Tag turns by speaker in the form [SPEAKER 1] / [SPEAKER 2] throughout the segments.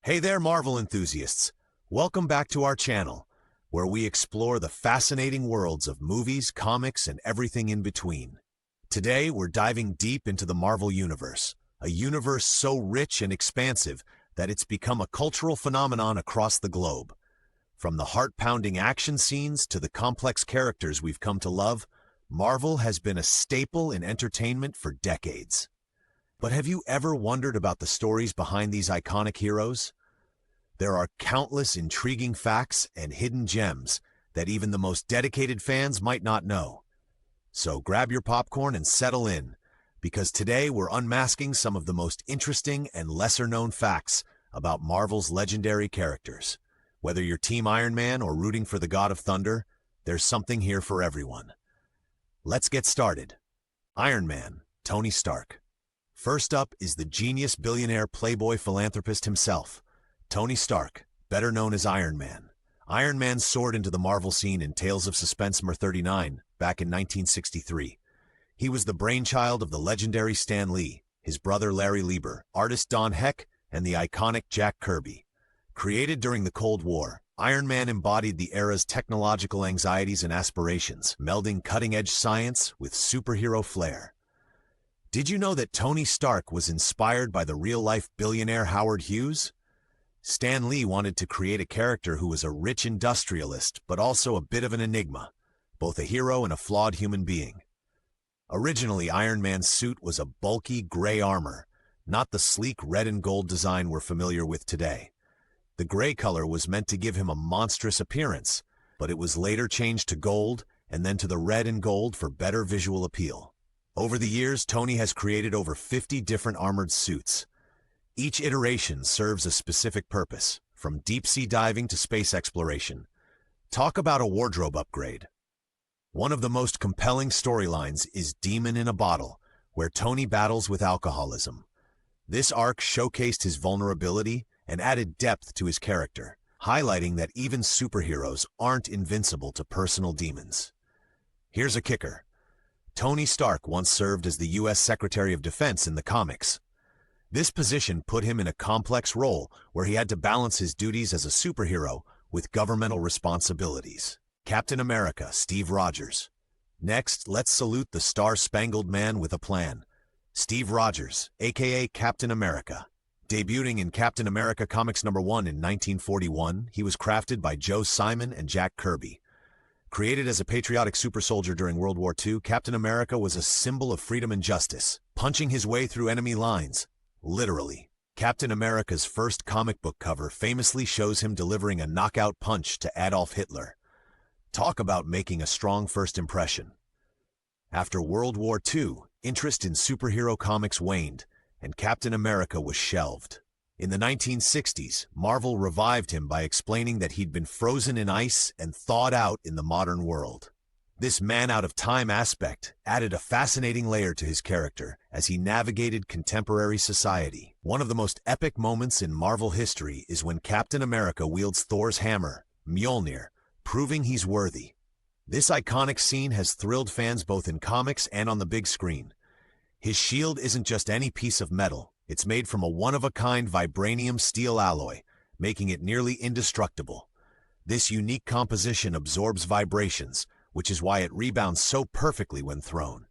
[SPEAKER 1] Hey there, Marvel enthusiasts! Welcome back to our channel, where we explore the fascinating worlds of movies, comics, and everything in between. Today, we're diving deep into the Marvel Universe, a universe so rich and expansive that it's become a cultural phenomenon across the globe. From the heart-pounding action scenes to the complex characters we've come to love, Marvel has been a staple in entertainment for decades. But have you ever wondered about the stories behind these iconic heroes? There are countless intriguing facts and hidden gems that even the most dedicated fans might not know. So grab your popcorn and settle in, because today we're unmasking some of the most interesting and lesser-known facts about Marvel's legendary characters. Whether you're Team Iron Man or rooting for the God of Thunder, there's something here for everyone. Let's get started. Iron Man, Tony Stark. First up is the genius billionaire playboy philanthropist himself, Tony Stark, better known as Iron Man. Iron Man soared into the Marvel scene in Tales of Suspense No. 39 back in 1963. He was the brainchild of the legendary Stan Lee, his brother Larry Lieber, artist Don Heck, and the iconic Jack Kirby. Created during the Cold War, Iron Man embodied the era's technological anxieties and aspirations, melding cutting-edge science with superhero flair. Did you know that Tony Stark was inspired by the real-life billionaire Howard Hughes? Stan Lee wanted to create a character who was a rich industrialist, but also a bit of an enigma, both a hero and a flawed human being. Originally, Iron Man's suit was a bulky gray armor, not the sleek red and gold design we're familiar with today. The gray color was meant to give him a monstrous appearance, but it was later changed to gold and then to the red and gold for better visual appeal. Over the years, Tony has created over 50 different armored suits. Each iteration serves a specific purpose, from deep-sea diving to space exploration. Talk about a wardrobe upgrade. One of the most compelling storylines is Demon in a Bottle, where Tony battles with alcoholism. This arc showcased his vulnerability and added depth to his character, highlighting that even superheroes aren't invincible to personal demons. Here's a kicker. Tony Stark once served as the U.S. Secretary of Defense in the comics. This position put him in a complex role where he had to balance his duties as a superhero with governmental responsibilities. Captain America, Steve Rogers. Next, let's salute the Star-Spangled Man with a plan. Steve Rogers, aka Captain America. Debuting in Captain America Comics No. 1 in 1941, he was crafted by Joe Simon and Jack Kirby. Created as a patriotic super soldier during World War II, Captain America was a symbol of freedom and justice, punching his way through enemy lines. Literally. Captain America's first comic book cover famously shows him delivering a knockout punch to Adolf Hitler. Talk about making a strong first impression. After World War II, interest in superhero comics waned, and Captain America was shelved. In the 1960s, Marvel revived him by explaining that he'd been frozen in ice and thawed out in the modern world. This man-out-of-time aspect added a fascinating layer to his character as he navigated contemporary society. One of the most epic moments in Marvel history is when Captain America wields Thor's hammer, Mjolnir, proving he's worthy. This iconic scene has thrilled fans both in comics and on the big screen. His shield isn't just any piece of metal. It's made from a one-of-a-kind vibranium steel alloy, making it nearly indestructible. This unique composition absorbs vibrations, which is why it rebounds so perfectly when thrown.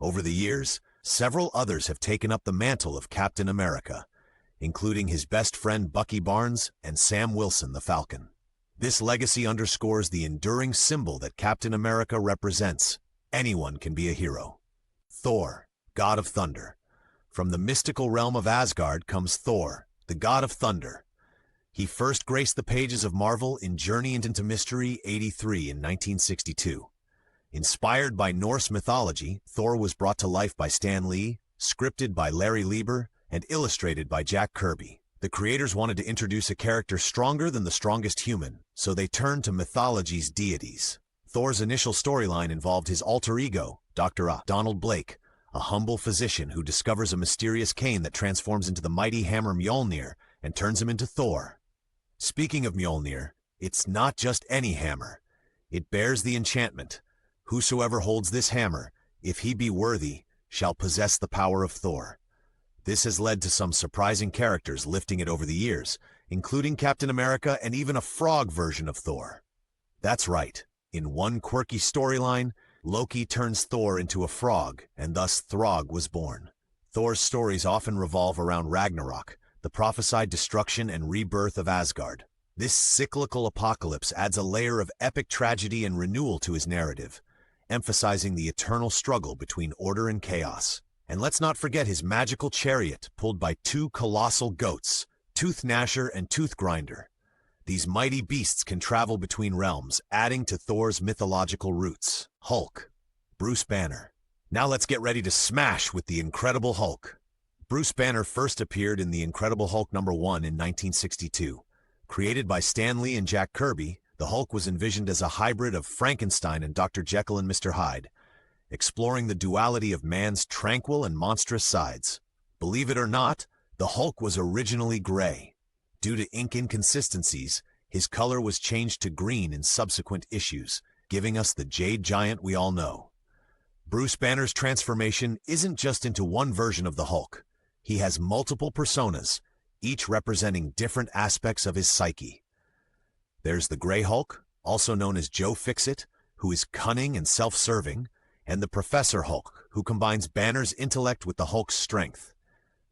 [SPEAKER 1] Over the years, several others have taken up the mantle of Captain America, including his best friend Bucky Barnes and Sam Wilson the Falcon. This legacy underscores the enduring symbol that Captain America represents. Anyone can be a hero. Thor, God of Thunder. From the mystical realm of Asgard comes Thor, the God of Thunder. He first graced the pages of Marvel in Journey into Mystery 83 in 1962. Inspired by Norse mythology, Thor was brought to life by Stan Lee, scripted by Larry Lieber, and illustrated by Jack Kirby. The creators wanted to introduce a character stronger than the strongest human, so they turned to mythology's deities. Thor's initial storyline involved his alter ego, Dr. Donald Blake, a humble physician who discovers a mysterious cane that transforms into the mighty hammer Mjolnir and turns him into Thor. Speaking of Mjolnir, it's not just any hammer. It bears the enchantment, "Whosoever holds this hammer, if he be worthy, shall possess the power of Thor." This has led to some surprising characters lifting it over the years, including Captain America and even a frog version of Thor. That's right. In one quirky storyline, Loki turns Thor into a frog, and thus Throg was born. Thor's stories often revolve around Ragnarok, the prophesied destruction and rebirth of Asgard. This cyclical apocalypse adds a layer of epic tragedy and renewal to his narrative, emphasizing the eternal struggle between order and chaos. And let's not forget his magical chariot, pulled by two colossal goats, Tooth Gnasher and Tooth Grinder. These mighty beasts can travel between realms, adding to Thor's mythological roots. Hulk. Bruce Banner. Now let's get ready to smash with the Incredible Hulk. Bruce Banner first appeared in The Incredible Hulk #1 in 1962. Created by Stan Lee and Jack Kirby, the Hulk was envisioned as a hybrid of Frankenstein and Dr. Jekyll and Mr. Hyde, exploring the duality of man's tranquil and monstrous sides. Believe it or not, the Hulk was originally gray. Due to ink inconsistencies, his color was changed to green in subsequent issues, giving us the Jade Giant we all know. Bruce Banner's transformation isn't just into one version of the Hulk. He has multiple personas, each representing different aspects of his psyche. There's the Grey Hulk, also known as Joe Fixit, who is cunning and self-serving, and the Professor Hulk, who combines Banner's intellect with the Hulk's strength.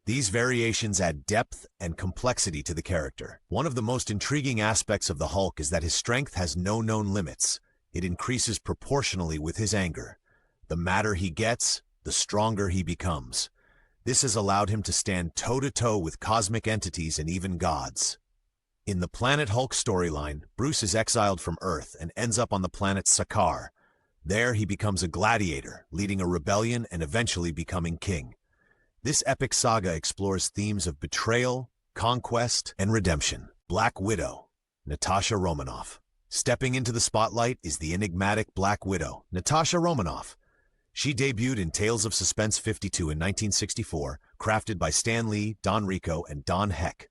[SPEAKER 1] These variations add depth and complexity to the character. One of the most intriguing aspects of the Hulk is that his strength has no known limits. It increases proportionally with his anger. The madder he gets, the stronger he becomes. This has allowed him to stand toe-to-toe with cosmic entities and even gods. In the Planet Hulk storyline, Bruce is exiled from Earth and ends up on the planet Sakaar. There he becomes a gladiator, leading a rebellion and eventually becoming king. This epic saga explores themes of betrayal, conquest, and redemption. Black Widow. Natasha Romanoff. Stepping into the spotlight is the enigmatic Black Widow, Natasha Romanoff. She debuted in Tales of Suspense 52 in 1964, crafted by Stan Lee, Don Rico, and Don Heck.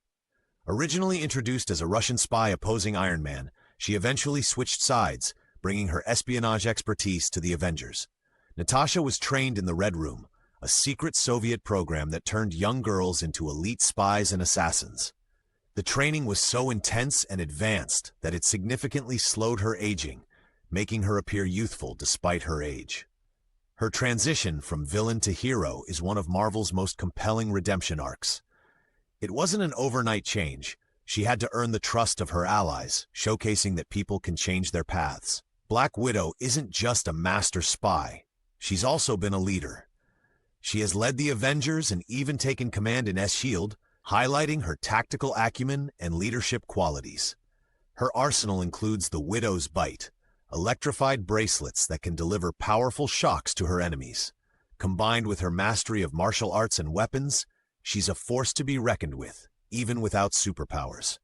[SPEAKER 1] Originally introduced as a Russian spy opposing Iron Man, she eventually switched sides, bringing her espionage expertise to the Avengers. Natasha was trained in the Red Room, a secret Soviet program that turned young girls into elite spies and assassins. The training was so intense and advanced that it significantly slowed her aging, making her appear youthful despite her age. Her transition from villain to hero is one of Marvel's most compelling redemption arcs. It wasn't an overnight change. She had to earn the trust of her allies, showcasing that people can change their paths. Black Widow isn't just a master spy. She's also been a leader. She has led the Avengers and even taken command in S.H.I.E.L.D., highlighting her tactical acumen and leadership qualities. Her arsenal includes the Widow's Bite, electrified bracelets that can deliver powerful shocks to her enemies. Combined with her mastery of martial arts and weapons, she's a force to be reckoned with, even without superpowers.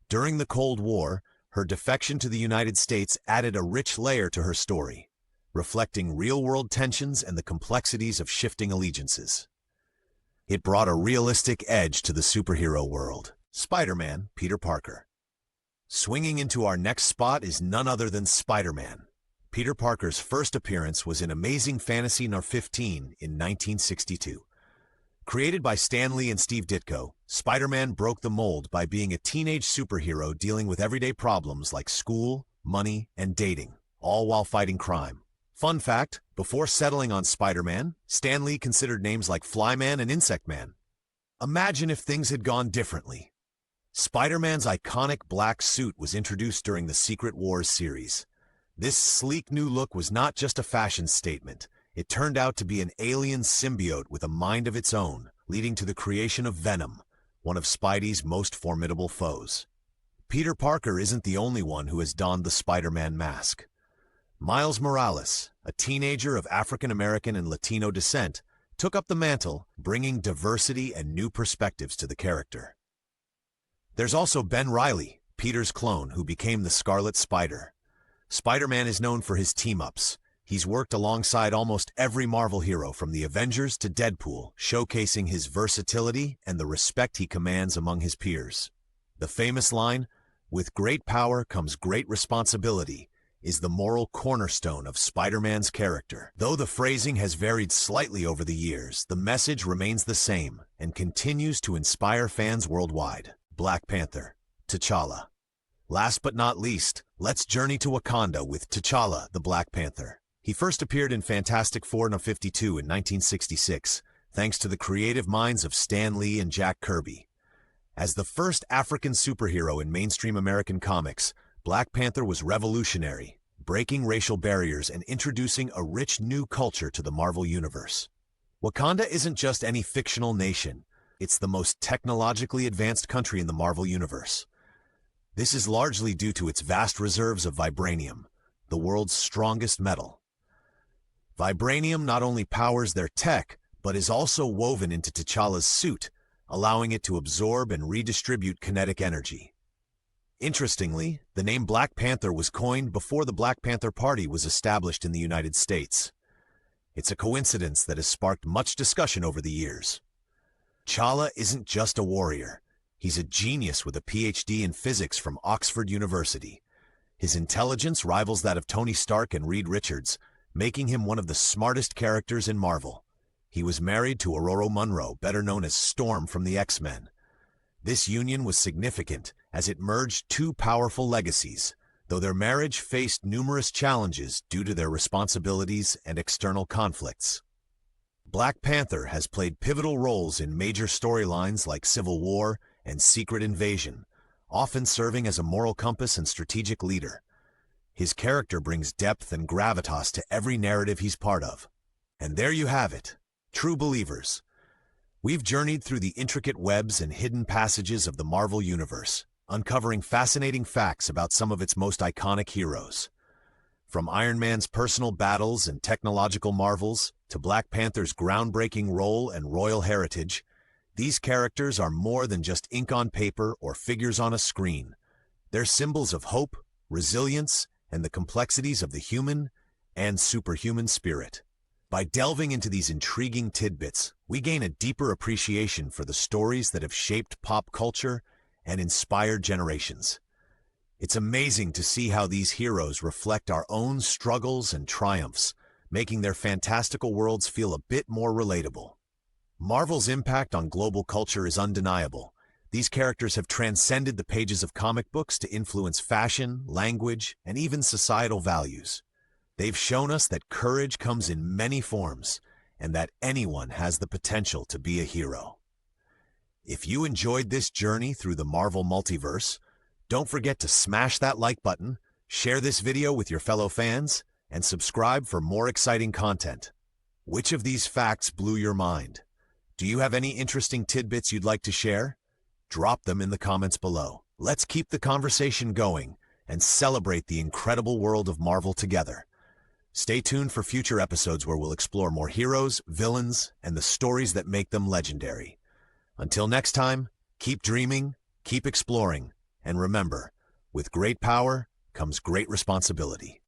[SPEAKER 1] During the Cold War, her defection to the United States added a rich layer to her story, reflecting real-world tensions and the complexities of shifting allegiances. It brought a realistic edge to the superhero world. Spider-Man, Peter Parker. Swinging into our next spot is none other than Spider-Man. Peter Parker's first appearance was in Amazing Fantasy No. 15 in 1962. Created by Stan Lee and Steve Ditko, Spider-Man broke the mold by being a teenage superhero dealing with everyday problems like school, money, and dating, all while fighting crime. Fun fact, before settling on Spider-Man, Stan Lee considered names like Flyman and Insect Man. Imagine if things had gone differently. Spider-Man's iconic black suit was introduced during the Secret Wars series. This sleek new look was not just a fashion statement. It turned out to be an alien symbiote with a mind of its own, leading to the creation of Venom, one of Spidey's most formidable foes. Peter Parker isn't the only one who has donned the Spider-Man mask. Miles Morales, a teenager of African-American and Latino descent, took up the mantle, bringing diversity and new perspectives to the character. There's also Ben Reilly, Peter's clone, who became the Scarlet Spider. Spider-Man is known for his team-ups. He's worked alongside almost every Marvel hero from the Avengers to Deadpool, showcasing his versatility and the respect he commands among his peers. The famous line, "With great power comes great responsibility," is the moral cornerstone of Spider-Man's character. Though the phrasing has varied slightly over the years, the message remains the same and continues to inspire fans worldwide. Black Panther. T'Challa. Last but not least, let's journey to Wakanda with T'Challa, the Black Panther. He first appeared in Fantastic Four No. 52 in 1966, thanks to the creative minds of Stan Lee and Jack Kirby. As the first African superhero in mainstream American comics, Black Panther was revolutionary, breaking racial barriers and introducing a rich new culture to the Marvel Universe. Wakanda isn't just any fictional nation, it's the most technologically advanced country in the Marvel Universe. This is largely due to its vast reserves of vibranium, the world's strongest metal. Vibranium not only powers their tech, but is also woven into T'Challa's suit, allowing it to absorb and redistribute kinetic energy. Interestingly, the name Black Panther was coined before the Black Panther Party was established in the United States. It's a coincidence that has sparked much discussion over the years. T'Challa isn't just a warrior. He's a genius with a PhD in physics from Oxford University. His intelligence rivals that of Tony Stark and Reed Richards, making him one of the smartest characters in Marvel. He was married to Ororo Munroe, better known as Storm from the X-Men. This union was significant as it merged two powerful legacies, though their marriage faced numerous challenges due to their responsibilities and external conflicts. Black Panther has played pivotal roles in major storylines like Civil War and Secret Invasion, often serving as a moral compass and strategic leader. His character brings depth and gravitas to every narrative he's part of. And there you have it, true believers. We've journeyed through the intricate webs and hidden passages of the Marvel Universe, uncovering fascinating facts about some of its most iconic heroes. From Iron Man's personal battles and technological marvels to Black Panther's groundbreaking role and royal heritage, these characters are more than just ink on paper or figures on a screen. They're symbols of hope, resilience, and the complexities of the human and superhuman spirit. By delving into these intriguing tidbits, we gain a deeper appreciation for the stories that have shaped pop culture and inspired generations. It's amazing to see how these heroes reflect our own struggles and triumphs, making their fantastical worlds feel a bit more relatable. Marvel's impact on global culture is undeniable. These characters have transcended the pages of comic books to influence fashion, language, and even societal values. They've shown us that courage comes in many forms, and that anyone has the potential to be a hero. If you enjoyed this journey through the Marvel multiverse, don't forget to smash that like button, share this video with your fellow fans, and subscribe for more exciting content. Which of these facts blew your mind? Do you have any interesting tidbits you'd like to share? Drop them in the comments below. Let's keep the conversation going and celebrate the incredible world of Marvel together. Stay tuned for future episodes where we'll explore more heroes, villains, and the stories that make them legendary. Until next time, keep dreaming, keep exploring, and remember, with great power comes great responsibility.